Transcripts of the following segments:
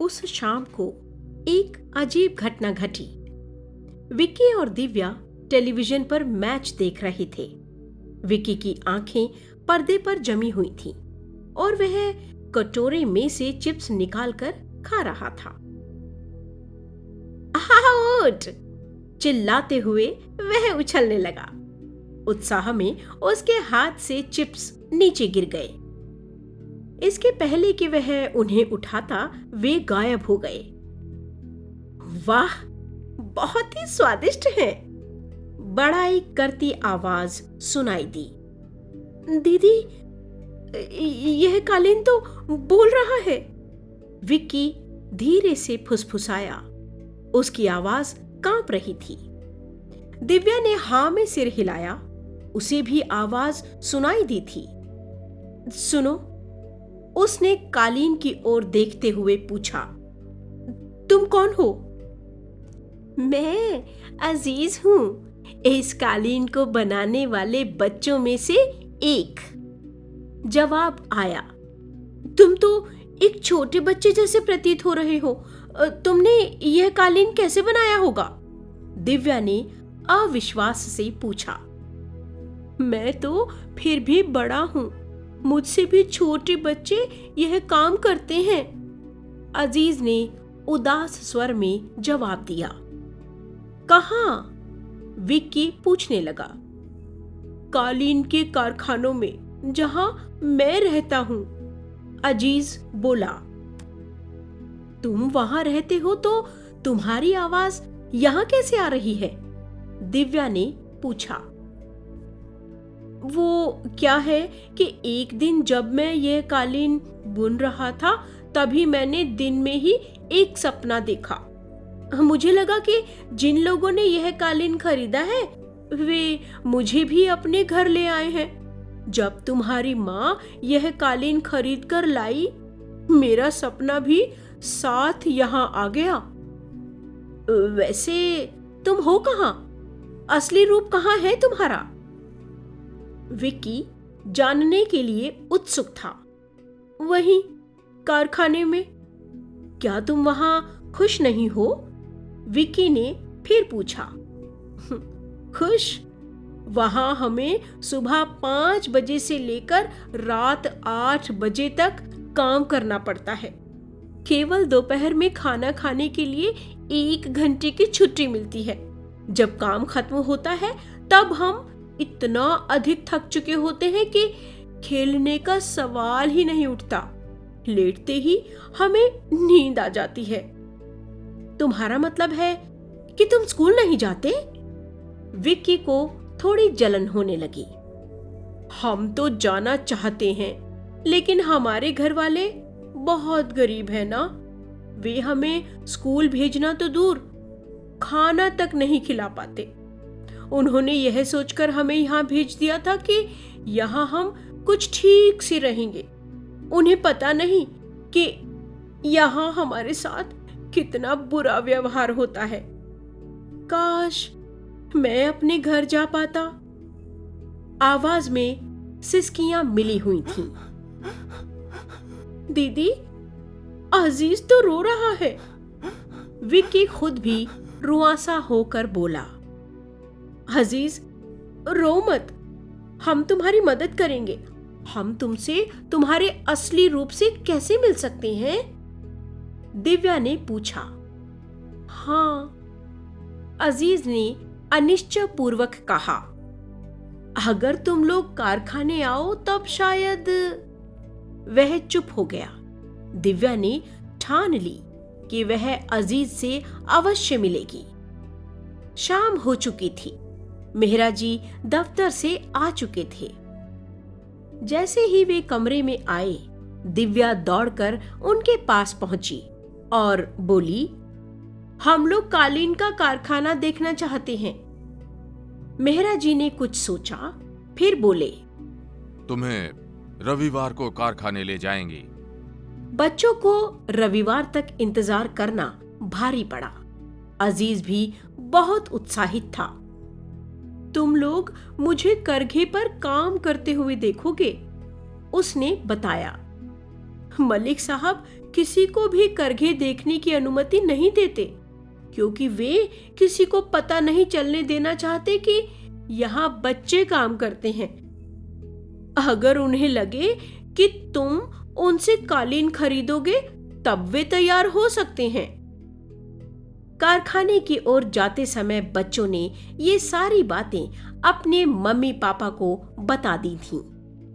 उस शाम को एक अजीब घटना घटी। विक्की और दिव्या टेलीविजन पर मैच देख रहे थे। विक्की की आंखें पर्दे पर जमी हुई थीं और वह कटोरे में से चिप्स निकालकर खा रहा था। आउट! चिल्लाते हुए वह उछलने लगा। उत्साह में उसके हाथ से चिप्स नीचे गिर गए। इसके पहले कि वह उन्हें उठाता, वे गायब हो गए। वाह, बहुत ही स्वादिष्ट है, बड़ाई करती आवाज सुनाई दी। दीदी, यह कालीन तो बोल रहा है। विक्की धीरे से फुसफुसाया। उसकी आवाज कांप रही थी। दिव्या ने हाँ में सिर हिलाया। उसे भी आवाज सुनाई दी थी। सुनो, उसने कालीन की ओर देखते हुए पूछा, तुम कौन हो? मैं अजीज हूं, इस कालीन को बनाने वाले बच्चों में से एक। जवाब आया। तुम तो एक छोटे बच्चे जैसे प्रतीत हो रहे हो। तुमने यह कालीन कैसे बनाया होगा? दिव्या ने अविश्वास से पूछा। मैं तो फिर भी बड़ा हूं, मुझसे भी छोटे बच्चे यह काम करते हैं, अजीज ने उदास स्वर में जवाब दिया। कहाँ? विक्की पूछने लगा। कालीन के कारखानों में, जहां मैं रहता हूं, अजीज बोला। तुम वहां रहते हो तो तुम्हारी आवाज यहां कैसे आ रही है? दिव्या ने पूछा। वो क्या है कि एक दिन जब मैं यह कालीन बुन रहा था, तभी मैंने दिन में ही एक सपना देखा। मुझे लगा कि जिन लोगों ने यह कालीन खरीदा है, वे मुझे भी अपने घर ले आए हैं। जब तुम्हारी माँ यह कालीन खरीद कर लाई, मेरा सपना भी साथ यहाँ आ गया। वैसे तुम हो कहाँ? असली रूप कहाँ है तुम्हारा? विक्की जानने के लिए उत्सुक था। वहीं कारखाने में। क्या तुम वहां खुश नहीं हो? विक्की ने फिर पूछा। खुश? वहां हमें सुबह 5 बजे से लेकर रात 8 बजे तक काम करना पड़ता है। केवल दोपहर में खाना खाने के लिए 1 घंटे की छुट्टी मिलती है। जब काम खत्म होता है, तब हम इतना अधिक थक चुके होते हैं कि खेलने का सवाल ही नहीं उठता। लेटते ही हमें नींद आ जाती है। तुम्हारा मतलब है कि तुम स्कूल नहीं जाते? विक्की को थोड़ी जलन होने लगी। हम तो जाना चाहते हैं, लेकिन हमारे घर वाले बहुत गरीब है ना। वे हमें स्कूल भेजना तो दूर, खाना तक नहीं खिला पाते। उन्होंने यह सोचकर हमें यहाँ भेज दिया था कि यहाँ हम कुछ ठीक से रहेंगे। उन्हें पता नहीं कि यहाँ हमारे साथ कितना बुरा व्यवहार होता है। काश मैं अपने घर जा पाता। आवाज में सिसकियां मिली हुई थीं। दीदी, अजीज तो रो रहा है। विक्की खुद भी रुआंसा होकर बोला। अजीज, रो मत, हम तुम्हारी मदद करेंगे। हम तुमसे तुम्हारे असली रूप से कैसे मिल सकते हैं? दिव्या ने पूछा। हाँ, अजीज ने अनिश्चय पूर्वक कहा। अगर तुम लोग कारखाने आओ तब शायद। वह चुप हो गया। दिव्या ने ठान ली कि वह अजीज से अवश्य मिलेगी। शाम हो चुकी थी। मेहरा जी दफ्तर से आ चुके थे। जैसे ही वे कमरे में आए, दिव्या दौड़कर उनके पास पहुंची और बोली, हम लोग कालीन का कारखाना देखना चाहते हैं। मेहरा जी ने कुछ सोचा, फिर बोले, तुम्हें रविवार को कारखाने ले जाएंगे। बच्चों को रविवार तक इंतजार करना भारी पड़ा। अजीज भी बहुत उत्साहित था। तुम लोग मुझे करघे पर काम करते हुए देखोगे, उसने बताया। मलिक साहब किसी को भी करघे देखने की अनुमति नहीं देते, क्योंकि वे किसी को पता नहीं चलने देना चाहते कि यहाँ बच्चे काम करते हैं। अगर उन्हें लगे कि तुम उनसे कालीन खरीदोगे तब वे तैयार हो सकते हैं। कारखाने की ओर जाते समय बच्चों ने ये सारी बातें अपने मम्मी पापा को बता दी थीं।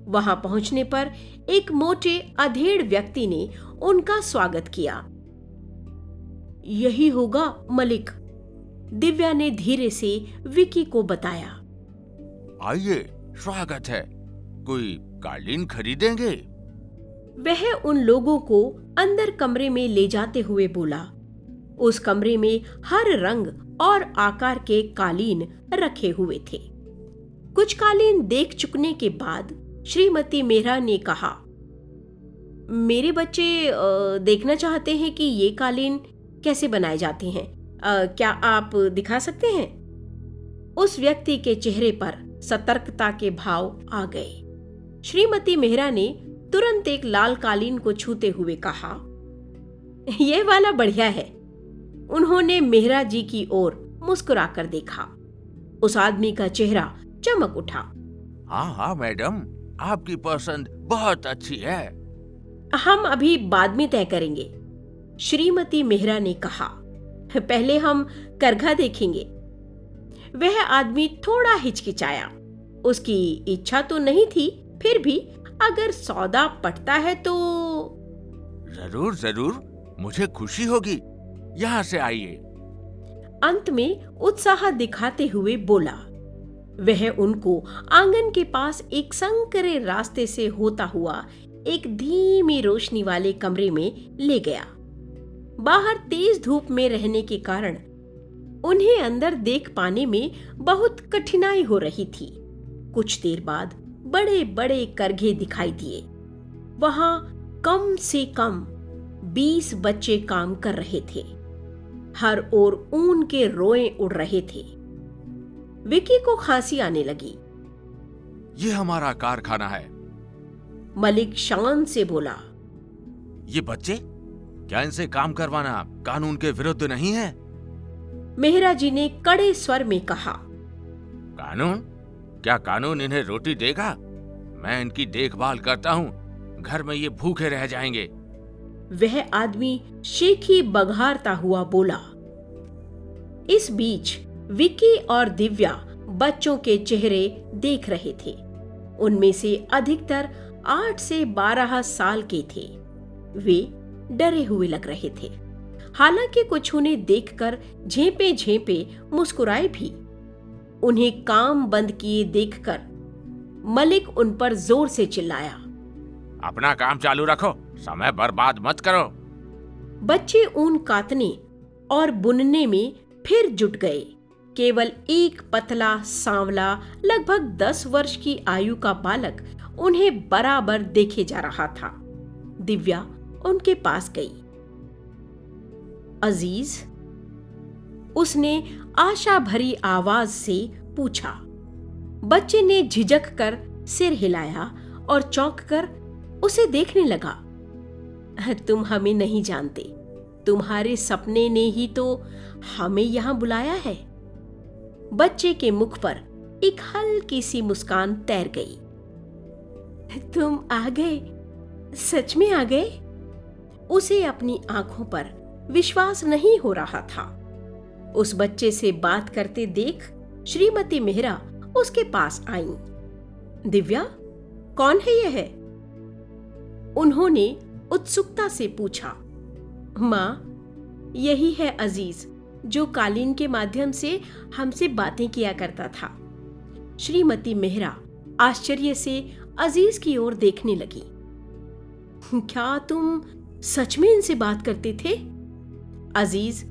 वहां पहुंचने पर एक मोटे अधेड़ व्यक्ति ने उनका स्वागत किया। यही होगा मलिक, दिव्या ने धीरे से विकी को बताया। आइए, स्वागत है। कोई कालीन खरीदेंगे? वह उन लोगों को अंदर कमरे में ले जाते हुए बोला। उस कमरे में हर रंग और आकार के कालीन रखे हुए थे। कुछ कालीन देख चुकने के बाद श्रीमती मेहरा ने कहा, मेरे बच्चे देखना चाहते हैं कि ये कालीन कैसे बनाए जाते हैं। क्या आप दिखा सकते हैं? उस व्यक्ति के चेहरे पर सतर्कता के भाव आ गए। श्रीमती मेहरा ने तुरंत एक लाल कालीन को छूते हुए कहा, यह वाला बढ़िया है। उन्होंने मेहरा जी की ओर मुस्कुराकर देखा। उस आदमी का चेहरा चमक उठा। हाँ मैडम, आपकी पसंद बहुत अच्छी है। हम अभी बाद में तय करेंगे, श्रीमती मेहरा ने कहा। पहले हम करघा देखेंगे। वह आदमी थोड़ा हिचकिचाया। उसकी इच्छा तो नहीं थी, फिर भी अगर सौदा पटता है तो। जरूर जरूर, मुझे खुशी होगी। यहाँ से आइए। अंत में उत्साह दिखाते हुए बोला। वह उनको आंगन के पास एक संकरे रास्ते से होता हुआ एक धीमी रोशनी वाले कमरे में ले गया। बाहर तेज धूप में रहने के कारण उन्हें अंदर देख पाने में बहुत कठिनाई हो रही थी। कुछ देर बाद बड़े बड़े करघे दिखाई दिए। वहां कम से कम 20 बच्चे काम कर रहे थे। हर ओर ऊन के रोए उड़ रहे थे। विकी को खांसी आने लगी। ये हमारा कारखाना है, मलिक शान से बोला। ये बच्चे, क्या इनसे काम करवाना कानून के विरुद्ध नहीं है? मेहरा जी ने कड़े स्वर में कहा। कानून? क्या कानून इन्हें रोटी देगा? मैं इनकी देखभाल करता हूँ, घर में ये भूखे रह जाएंगे। वह आदमी शेखी बघारता हुआ बोला। इस बीच विकी और दिव्या बच्चों के चेहरे देख रहे थे। उनमें से अधिकतर 8 से 12 साल के थे। वे डरे हुए लग रहे थे। हालांकि कुछ उन्हें देखकर झेंपे झेंपे मुस्कुराए भी। उन्हें काम बंद किए देखकर मलिक उन पर जोर से चिल्लाया, अपना काम चालू रखो, समय बर्बाद मत करो। बच्चे ऊन काटने और बुनने में फिर जुट गए। केवल एक पतला सांवला लगभग 10 वर्ष की आयु का बालक उन्हें बराबर देखे जा रहा था। दिव्या उनके पास गई। अजीज, उसने आशा भरी आवाज से पूछा। बच्चे ने झिझक कर सिर हिलाया और चौंक कर उसे देखने लगा। तुम हमें नहीं जानते, तुम्हारे सपने ने ही तो हमें यहां बुलाया है। बच्चे के मुख पर एक हल्की सी मुस्कान तैर गई। तुम आ गए, सच में आ गए? उसे अपनी आंखों पर विश्वास नहीं हो रहा था। उस बच्चे से बात करते देख श्रीमती मेहरा उसके पास आईं। दिव्या, कौन है यह? उन्होंने उत्सुकता से पूछा। माँ, यही है अजीज, जो कालीन के माध्यम से हमसे बातें किया करता था। श्रीमती मेहरा आश्चर्य से अजीज की ओर देखने लगी। क्या तुम सच में इनसे बात करते थे? अजीज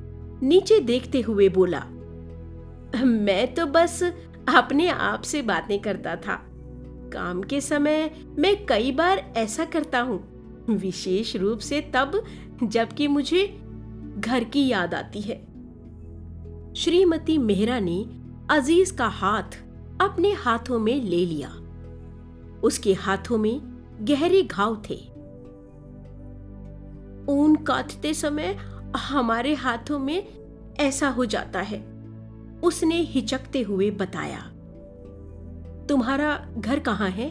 नीचे देखते हुए बोला। मैं तो बस अपने आप से बातें करता था। काम के समय मैं कई बार ऐसा करता हूँ, विशेष रूप से तब जबकि मुझे घर की याद आती है। श्रीमती मेहरा ने अजीज का हाथ अपने हाथों में ले लिया। उसके हाथों में गहरे घाव थे। ऊन काटते समय हमारे हाथों में ऐसा हो जाता है, उसने हिचकते हुए बताया। तुम्हारा घर कहाँ है?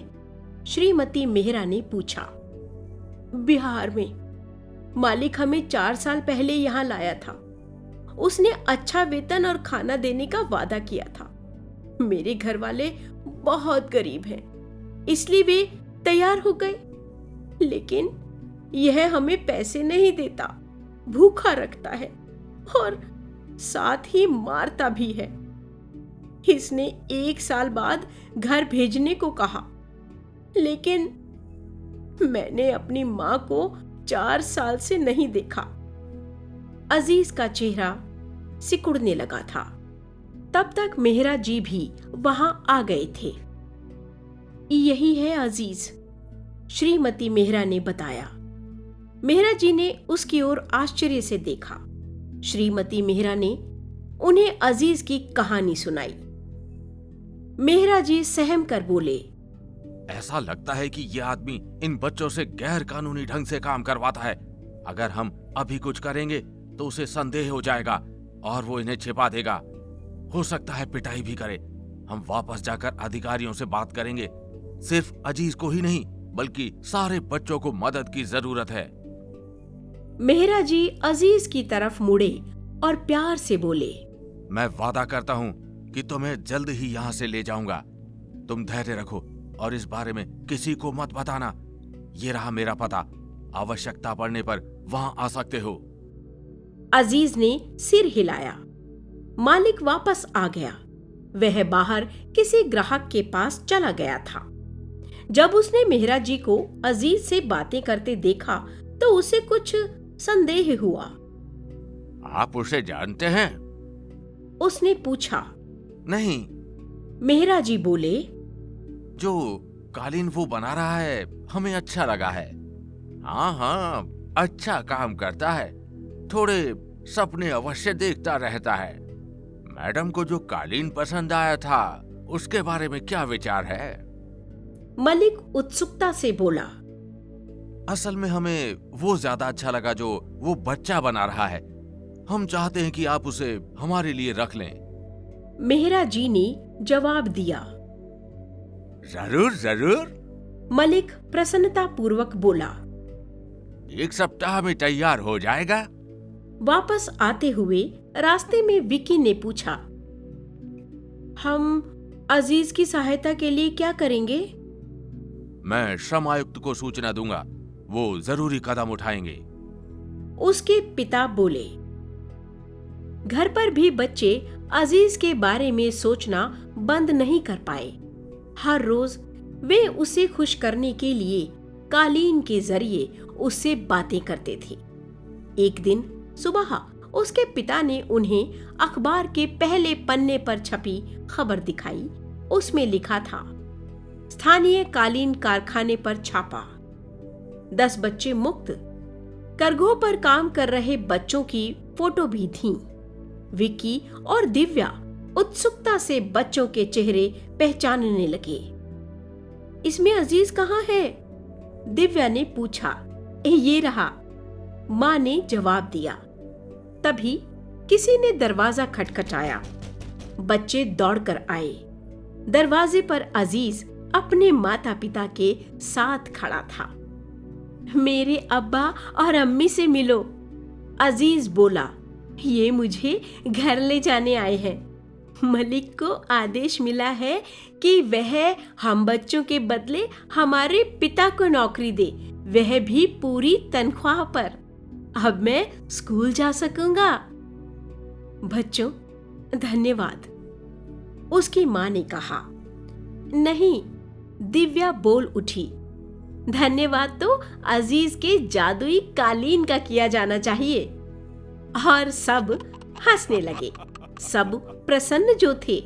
श्रीमती मेहरा ने पूछा। बिहार में। मालिक हमें 4 साल पहले यहाँ लाया था। उसने अच्छा वेतन और खाना देने का वादा किया था। मेरे घर वाले बहुत गरीब हैं, इसलिए वे तैयार हो गए, लेकिन यह हमें पैसे नहीं देता, भूखा रखता है और साथ ही मारता भी है। इसने 1 साल बाद घर भेजने को कहा, लेकिन मैंने अपनी मां को 4 साल से नहीं देखा। अजीज का चेहरा सिकुड़ने लगा था। तब तक मेहरा जी भी वहां आ गए थे। यही है अजीज, श्रीमती मेहरा ने बताया। मेहरा जी ने उसकी ओर आश्चर्य से देखा। श्रीमती मेहरा ने उन्हें अजीज की कहानी सुनाई। मेहरा जी सहम कर बोले, ऐसा लगता है कि यह आदमी इन बच्चों से गैर कानूनी ढंग से काम करवाता है। अगर हम अभी कुछ करेंगे तो उसे संदेह हो जाएगा और वो इन्हें छिपा देगा। हो सकता है पिटाई भी करे। हम वापस जाकर अधिकारियों से बात करेंगे। सिर्फ अजीज को ही नहीं, बल्कि सारे बच्चों को मदद की जरूरत है। मेहरा जी अजीज की तरफ मुड़े और प्यार से बोले, मैं वादा करता हूँ कि तुम्हें जल्द ही यहाँ से ले जाऊंगा। तुम धैर्य रखो और इस बारे में किसी को मत बताना। ये रहा मेरा पता, आवश्यकता पड़ने पर वहां आ सकते हो। अजीज ने सिर हिलाया। मालिक वापस आ गया। वह बाहर किसी ग्राहक के पास चला गया था। जब उसने मेहरा जी को अजीज से बातें करते देखा तो उसे कुछ संदेह हुआ। आप उसे जानते हैं? उसने पूछा। नहीं। मेहरा जी बोले, जो कालीन वो बना रहा है हमें अच्छा लगा है। हाँ हाँ, अच्छा काम करता है। थोड़े सपने अवश्य देखता रहता है। मैडम को जो कालीन पसंद आया था उसके बारे में क्या विचार है? मलिक उत्सुकता से बोला, असल में हमें वो ज्यादा अच्छा लगा जो वो बच्चा बना रहा है। हम चाहते हैं कि आप उसे हमारे लिए रख लें। मेहरा जी ने जवाब दिया। जरूर जरूर, मलिक प्रसन्नता पूर्वक बोला। 1 सप्ताह में तैयार हो जाएगा। वापस आते हुए रास्ते में विकी ने पूछा, हम अजीज की सहायता के लिए क्या करेंगे? मैं श्रम आयुक्त को सूचना दूंगा, वो जरूरी कदम उठाएंगे। उसके पिता बोले। घर पर भी बच्चे अजीज के बारे में सोचना बंद नहीं कर पाए। हर रोज वे उसे खुश करने के लिए कालीन के जरिए उससे बातें करते थे। एक दिन सुबह उसके पिता ने उन्हें अखबार के पहले पन्ने पर छपी खबर दिखाई। उसमें लिखा था, स्थानीय कालीन कारखाने पर छापा, 10 बच्चे मुक्त। करघों पर काम कर रहे बच्चों की फोटो भी थीं। विक्की और दिव्या उत्सुकता से बच्चों के चेहरे पहचानने लगे। इसमें अजीज कहाँ है? दिव्या ने पूछा। ये रहा, मां ने जवाब दिया। तभी किसी ने दरवाजा खटखटाया। बच्चे दौड़कर आए। दरवाजे पर अजीज अपने माता पिता के साथ खड़ा था। मेरे अब्बा और अम्मी से मिलो, अजीज बोला। ये मुझे घर ले जाने आए हैं। मलिक को आदेश मिला है कि वह हम बच्चों के बदले हमारे पिता को नौकरी दे, वह भी पूरी तनख्वाह पर। अब मैं स्कूल जा सकूंगा। बच्चों, धन्यवाद, उसकी मां ने कहा। नहीं, दिव्या बोल उठी। धन्यवाद तो अजीज के जादुई कालीन का किया जाना चाहिए। और सब हंसने लगे। सब प्रसन्न जो थे